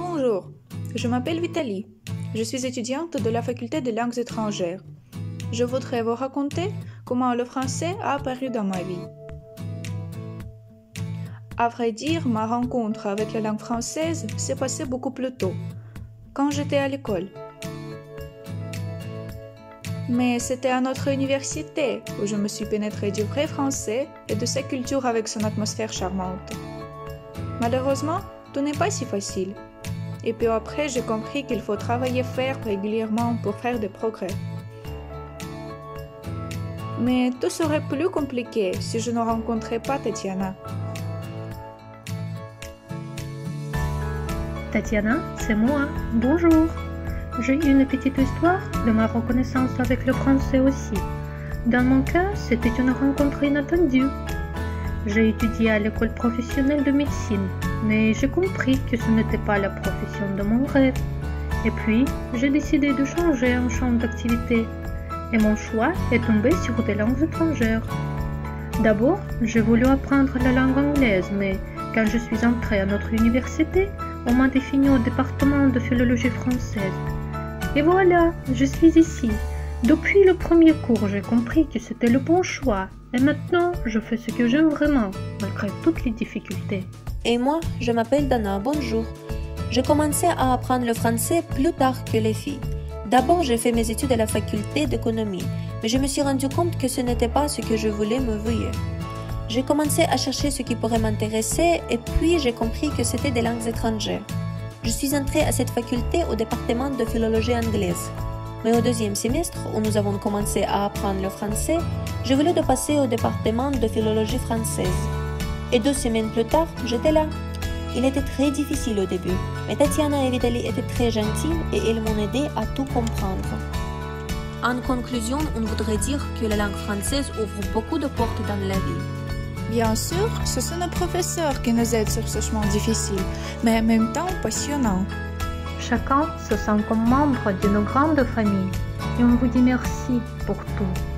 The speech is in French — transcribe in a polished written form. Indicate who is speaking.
Speaker 1: Bonjour, je m'appelle Vitaly. Je suis étudiante de la faculté des langues étrangères. Je voudrais vous raconter comment le français a apparu dans ma vie. À vrai dire, ma rencontre avec la langue française s'est passée beaucoup plus tôt, quand j'étais à l'école. Mais c'était à notre université où je me suis pénétrée du vrai français et de sa culture avec son atmosphère charmante. Malheureusement, tout n'est pas si facile. Et puis après, j'ai compris qu'il faut travailler fort régulièrement pour faire des progrès. Mais tout serait plus compliqué si je ne rencontrais pas Tatiana.
Speaker 2: Tatiana, c'est moi. Bonjour. J'ai une petite histoire de ma reconnaissance avec le français aussi. Dans mon cas, c'était une rencontre inattendue. J'ai étudié à l'école professionnelle de médecine, mais j'ai compris que ce n'était pas la profession de mon rêve. Et puis, j'ai décidé de changer un champ d'activité. Et mon choix est tombé sur des langues étrangères. D'abord, j'ai voulu apprendre la langue anglaise, mais quand je suis entrée à notre université, on m'a défini au département de philologie française. Et voilà, je suis ici. Depuis le premier cours, j'ai compris que c'était le bon choix. Et maintenant, je fais ce que j'aime vraiment, malgré toutes les difficultés.
Speaker 3: Et moi, je m'appelle Dana, bonjour. J'ai commencé à apprendre le français plus tard que les filles. D'abord, j'ai fait mes études à la faculté d'économie, mais je me suis rendu compte que ce n'était pas ce que je voulais me vouer. J'ai commencé à chercher ce qui pourrait m'intéresser et puis j'ai compris que c'était des langues étrangères. Je suis entrée à cette faculté au département de philologie anglaise. Mais au deuxième semestre, où nous avons commencé à apprendre le français, j'ai voulu de passer au département de philologie française. Et 2 semaines plus tard, j'étais là. Il était très difficile au début, mais Tatiana et Vitaly étaient très gentilles et elles m'ont aidé à tout comprendre. En conclusion, on voudrait dire que la langue française ouvre beaucoup de portes dans la vie.
Speaker 1: Bien sûr, ce sont nos professeurs qui nous aident sur ce chemin difficile, mais en même temps passionnant.
Speaker 2: Chacun se sent comme membre d'une grande famille et on vous dit merci pour tout.